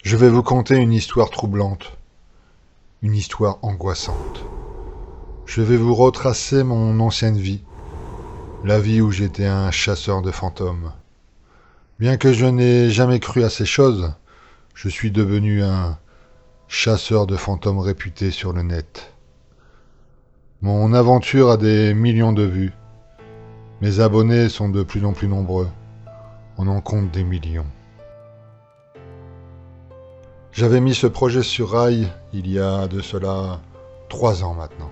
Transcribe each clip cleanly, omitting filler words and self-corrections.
Je vais vous conter une histoire troublante, une histoire angoissante. Je vais vous retracer mon ancienne vie, la vie où j'étais un chasseur de fantômes. Bien que je n'ai jamais cru à ces choses, je suis devenu un chasseur de fantômes réputé sur le net. Mon aventure a des millions de vues. Mes abonnés sont de plus en plus nombreux. On en compte des millions. J'avais mis ce projet sur rail il y a de cela 3 ans maintenant.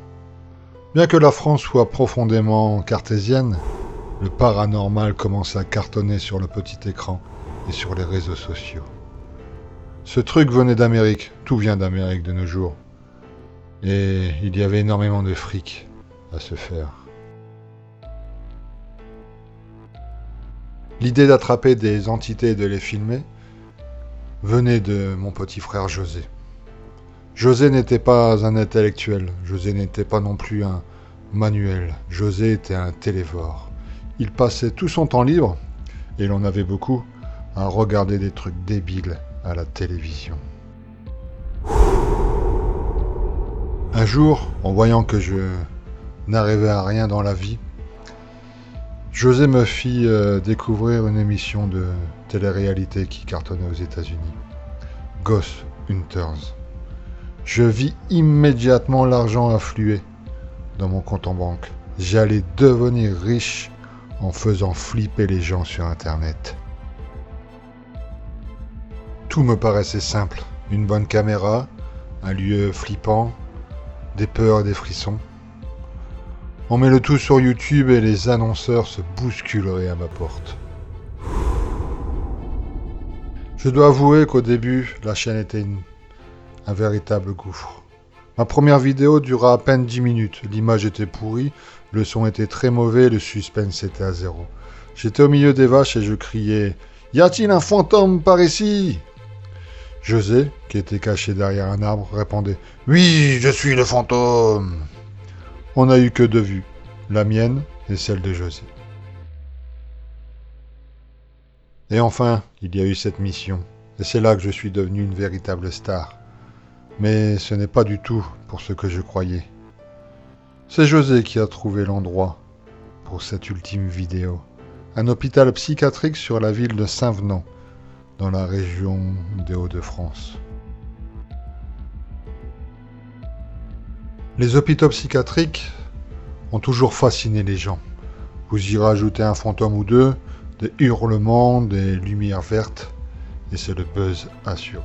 Bien que la France soit profondément cartésienne, le paranormal commence à cartonner sur le petit écran et sur les réseaux sociaux. Ce truc venait d'Amérique, tout vient d'Amérique de nos jours. Et il y avait énormément de fric à se faire. L'idée d'attraper des entités et de les filmer venait de mon petit frère José. José n'était pas un intellectuel, José n'était pas non plus un manuel, José était un télévore. Il passait tout son temps libre, et il en avait beaucoup, à regarder des trucs débiles à la télévision. Un jour, en voyant que je n'arrivais à rien dans la vie, José me fit découvrir une émission de télé-réalité qui cartonnait aux États-Unis. Ghost Hunters. Je vis immédiatement l'argent affluer dans mon compte en banque. J'allais devenir riche en faisant flipper les gens sur Internet. Tout me paraissait simple. Une bonne caméra, un lieu flippant, des peurs et des frissons. On met le tout sur YouTube et les annonceurs se bousculeraient à ma porte. Je dois avouer qu'au début, la chaîne était un véritable gouffre. Ma première vidéo dura à peine 10 minutes. L'image était pourrie, le son était très mauvais, le suspense était à zéro. J'étais au milieu des vaches et je criais « Y a-t-il un fantôme par ici ?» José, qui était caché derrière un arbre, répondait « Oui, je suis le fantôme !» On n'a eu que 2 vues, la mienne et celle de José. Et enfin, il y a eu cette mission, et c'est là que je suis devenu une véritable star. Mais ce n'est pas du tout pour ce que je croyais. C'est José qui a trouvé l'endroit pour cette ultime vidéo. Un hôpital psychiatrique sur la ville de Saint-Venant, dans la région des Hauts-de-France. Les hôpitaux psychiatriques ont toujours fasciné les gens. Vous y rajoutez un fantôme ou deux, des hurlements, des lumières vertes, et c'est le buzz assuré.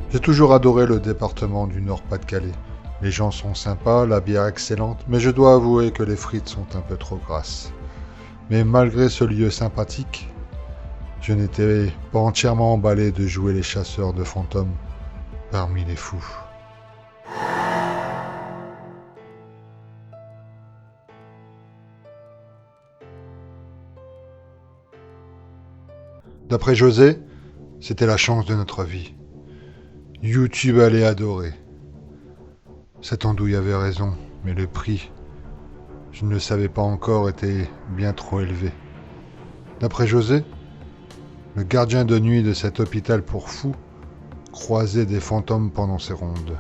J'ai toujours adoré le département du Nord-Pas-de-Calais. Les gens sont sympas, la bière excellente, mais je dois avouer que les frites sont un peu trop grasses. Mais malgré ce lieu sympathique, je n'étais pas entièrement emballé de jouer les chasseurs de fantômes parmi les fous. D'après José, c'était la chance de notre vie. YouTube allait adorer. Cette andouille avait raison, mais le prix, je ne le savais pas encore, était bien trop élevé. D'après José, le gardien de nuit de cet hôpital pour fous croisait des fantômes pendant ses rondes.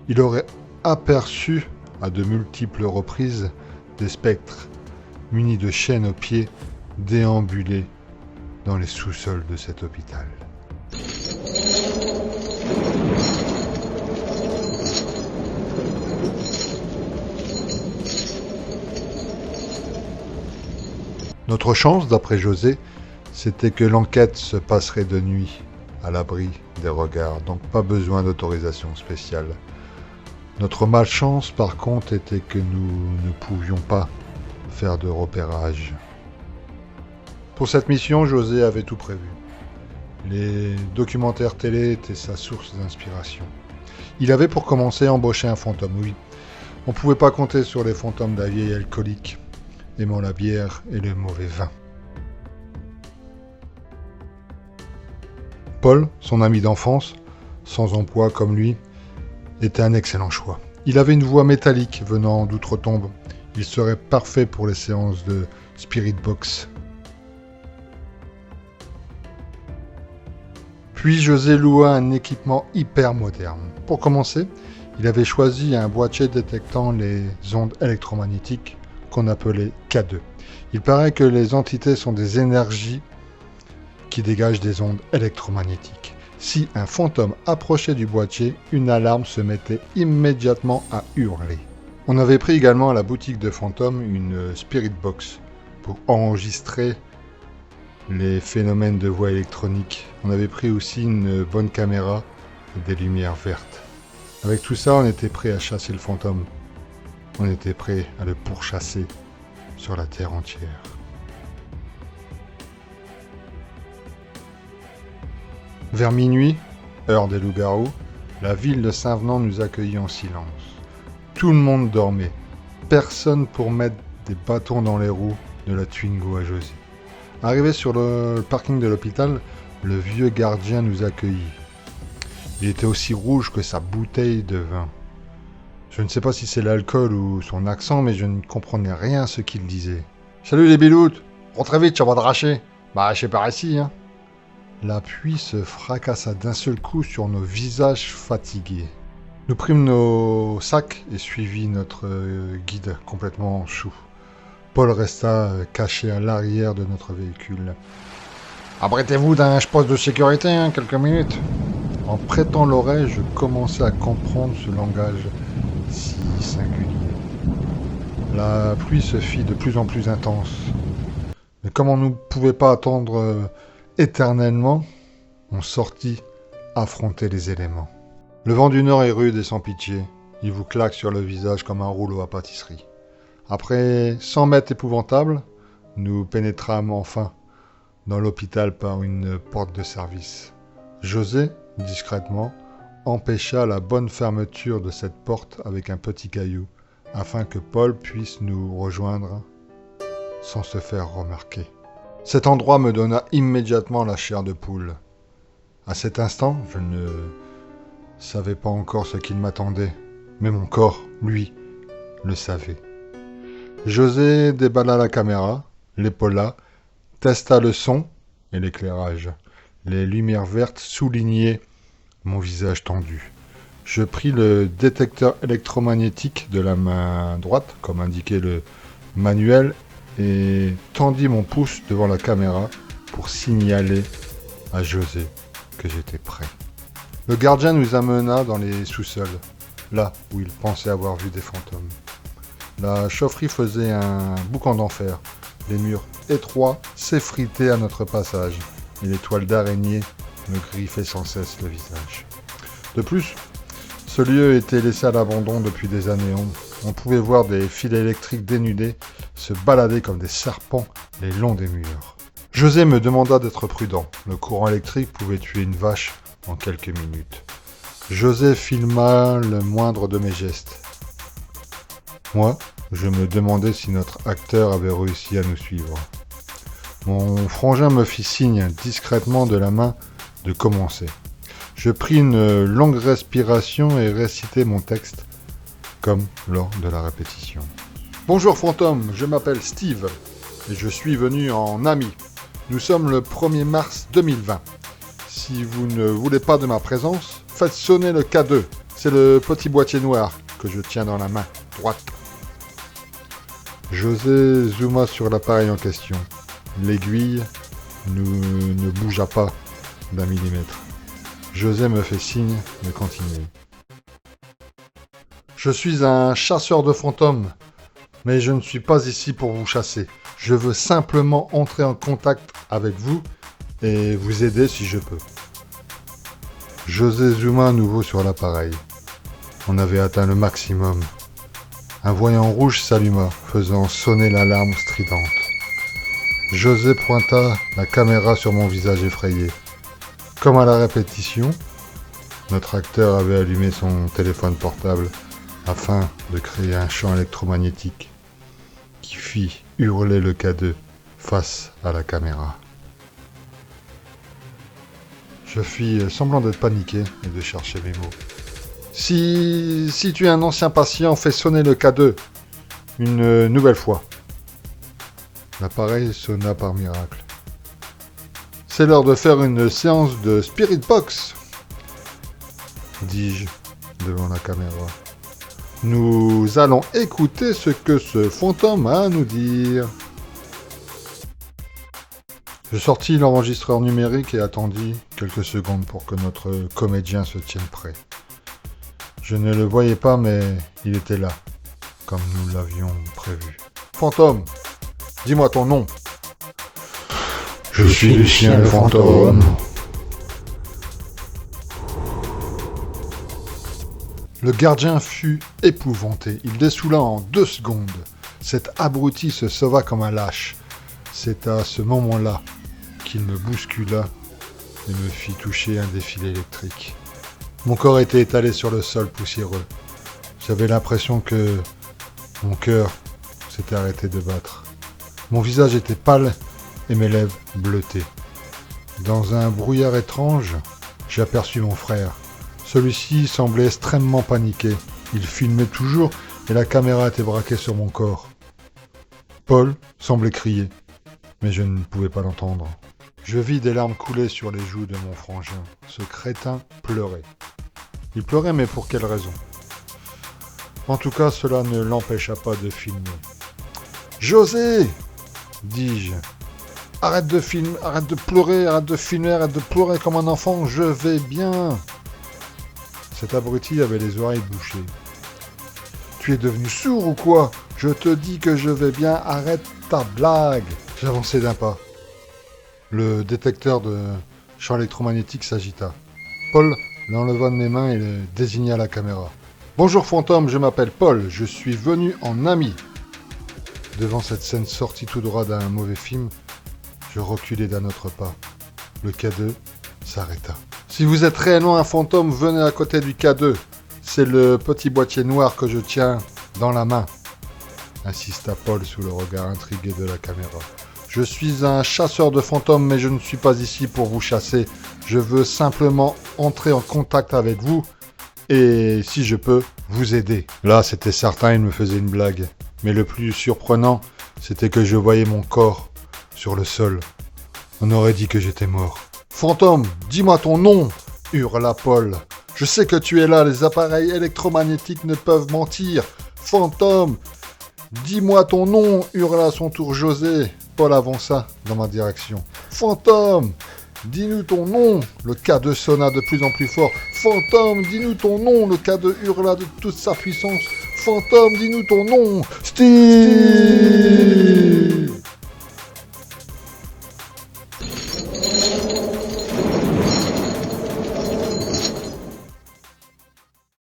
Il aurait aperçu à de multiples reprises des spectres munis de chaînes aux pieds déambuler dans les sous-sols de cet hôpital. Notre chance, d'après José, c'était que l'enquête se passerait de nuit, à l'abri des regards, donc pas besoin d'autorisation spéciale. Notre malchance, par contre, était que nous ne pouvions pas faire de repérage. Pour cette mission, José avait tout prévu. Les documentaires télé étaient sa source d'inspiration. Il avait pour commencer embauché un fantôme, oui. On ne pouvait pas compter sur les fantômes d'un vieil alcoolique, aimant la bière et le mauvais vin. Paul, son ami d'enfance, sans emploi comme lui, était un excellent choix. Il avait une voix métallique venant d'outre-tombe. Il serait parfait pour les séances de Spirit Box. Puis José loua un équipement hyper moderne. Pour commencer, il avait choisi un boîtier détectant les ondes électromagnétiques qu'on appelait K2. Il paraît que les entités sont des énergies qui dégagent des ondes électromagnétiques. Si un fantôme approchait du boîtier, une alarme se mettait immédiatement à hurler. On avait pris également à la boutique de fantômes une Spirit Box pour enregistrer les phénomènes de voix électronique. On avait pris aussi une bonne caméra et des lumières vertes. Avec tout ça, on était prêt à chasser le fantôme. On était prêt à le pourchasser sur la terre entière. Vers minuit, heure des loups-garous, la ville de Saint-Venant nous accueillit en silence. Tout le monde dormait. Personne pour mettre des bâtons dans les roues de la Twingo à José. Arrivé sur le parking de l'hôpital, le vieux gardien nous accueillit. Il était aussi rouge que sa bouteille de vin. Je ne sais pas si c'est l'alcool ou son accent, mais je ne comprenais rien à ce qu'il disait. « Salut les biloutes, rentrez vite, ça va dracher. Bah, je sais par ici, hein. » La pluie se fracassa d'un seul coup sur nos visages fatigués. Nous prîmes nos sacs et suivis notre guide complètement chou. Paul resta caché à l'arrière de notre véhicule. « Abritez-vous d'un poste de sécurité, hein, quelques minutes. » En prêtant l'oreille, je commençais à comprendre ce langage si singulier. La pluie se fit de plus en plus intense. Mais comme on ne pouvait pas attendre éternellement, on sortit affronter les éléments. Le vent du nord est rude et sans pitié. Il vous claque sur le visage comme un rouleau à pâtisserie. Après 100 mètres épouvantables, nous pénétrâmes enfin dans l'hôpital par une porte de service. José, discrètement, empêcha la bonne fermeture de cette porte avec un petit caillou, afin que Paul puisse nous rejoindre sans se faire remarquer. Cet endroit me donna immédiatement la chair de poule. À cet instant, je ne savais pas encore ce qu'il m'attendait, mais mon corps, lui, le savait. José déballa la caméra, l'épaula, testa le son et l'éclairage. Les lumières vertes soulignaient mon visage tendu. Je pris le détecteur électromagnétique de la main droite, comme indiquait le manuel, et tendis mon pouce devant la caméra pour signaler à José que j'étais prêt. Le gardien nous amena dans les sous-sols, là où il pensait avoir vu des fantômes. La chaufferie faisait un boucan d'enfer. Les murs étroits s'effritaient à notre passage, et les toiles d'araignée me griffaient sans cesse le visage. De plus, ce lieu était laissé à l'abandon depuis des années. On pouvait voir des fils électriques dénudés se balader comme des serpents les longs des murs. José me demanda d'être prudent. Le courant électrique pouvait tuer une vache en quelques minutes. José filma le moindre de mes gestes. Moi, je me demandais si notre acteur avait réussi à nous suivre. Mon frangin me fit signe discrètement de la main de commencer. Je pris une longue respiration et récitai mon texte, comme lors de la répétition. Bonjour fantôme, je m'appelle Steve, et je suis venu en ami. Nous sommes le 1er mars 2020. Si vous ne voulez pas de ma présence, faites sonner le K2. C'est le petit boîtier noir que je tiens dans la main droite. José zooma sur l'appareil en question. L'aiguille ne bougea pas d'un millimètre. José me fait signe de continuer. Je suis un chasseur de fantômes, mais je ne suis pas ici pour vous chasser. Je veux simplement entrer en contact avec vous et vous aider si je peux. José zooma à nouveau sur l'appareil. On avait atteint le maximum. Un voyant rouge s'alluma, faisant sonner l'alarme stridente. José pointa la caméra sur mon visage effrayé. Comme à la répétition, notre acteur avait allumé son téléphone portable afin de créer un champ électromagnétique qui fit hurler le K2 face à la caméra. Je fis semblant d'être paniqué et de chercher mes mots. Si tu es un ancien patient, fais sonner le K2. Une nouvelle fois. L'appareil sonna par miracle. C'est l'heure de faire une séance de Spirit Box, dis-je devant la caméra. Nous allons écouter ce que ce fantôme a à nous dire. Je sortis l'enregistreur numérique et attendis quelques secondes pour que notre comédien se tienne prêt. Je ne le voyais pas, mais il était là, comme nous l'avions prévu. Fantôme, dis-moi ton nom. Je suis Lucien le fantôme. Le gardien fut épouvanté. Il dessoula en 2 secondes. Cet abruti se sauva comme un lâche. C'est à ce moment-là qu'il me bouscula et me fit toucher un des fils électriques. Mon corps était étalé sur le sol poussiéreux. J'avais l'impression que mon cœur s'était arrêté de battre. Mon visage était pâle et mes lèvres bleutées. Dans un brouillard étrange, j'aperçus mon frère. Celui-ci semblait extrêmement paniqué. Il filmait toujours et la caméra était braquée sur mon corps. Paul semblait crier, mais je ne pouvais pas l'entendre. Je vis des larmes couler sur les joues de mon frangin. Ce crétin pleurait. Il pleurait, mais pour quelle raison? En tout cas, cela ne l'empêcha pas de filmer. « José !» dis-je. « Arrête de filmer, arrête de pleurer, arrête de filmer, arrête de pleurer comme un enfant, je vais bien !» Cet abruti avait les oreilles bouchées. « Tu es devenu sourd ou quoi? Je te dis que je vais bien, arrête ta blague !» J'avançai d'un pas. Le détecteur de champ électromagnétique s'agita. Paul l'enleva de mes mains et le désigna à la caméra. « Bonjour fantôme, je m'appelle Paul, je suis venu en ami. » Devant cette scène sortie tout droit d'un mauvais film, je reculai d'un autre pas. Le K2 s'arrêta. « Si vous êtes réellement un fantôme, venez à côté du K2. C'est le petit boîtier noir que je tiens dans la main. » insista Paul sous le regard intrigué de la caméra. « Je suis un chasseur de fantômes, mais je ne suis pas ici pour vous chasser. Je veux simplement entrer en contact avec vous et, si je peux, vous aider. » Là, c'était certain, il me faisait une blague. Mais le plus surprenant, c'était que je voyais mon corps sur le sol. On aurait dit que j'étais mort. « Fantôme, dis-moi ton nom !» hurla Paul. « Je sais que tu es là, les appareils électromagnétiques ne peuvent mentir. Fantôme, dis-moi ton nom !» hurla à son tour José. Paul avança dans ma direction. « Fantôme, dis-nous ton nom !» Le K2 sonna de plus en plus fort. « Fantôme, dis-nous ton nom !» Le K2 hurla de toute sa puissance. « Fantôme, dis-nous ton nom !»« Steve !»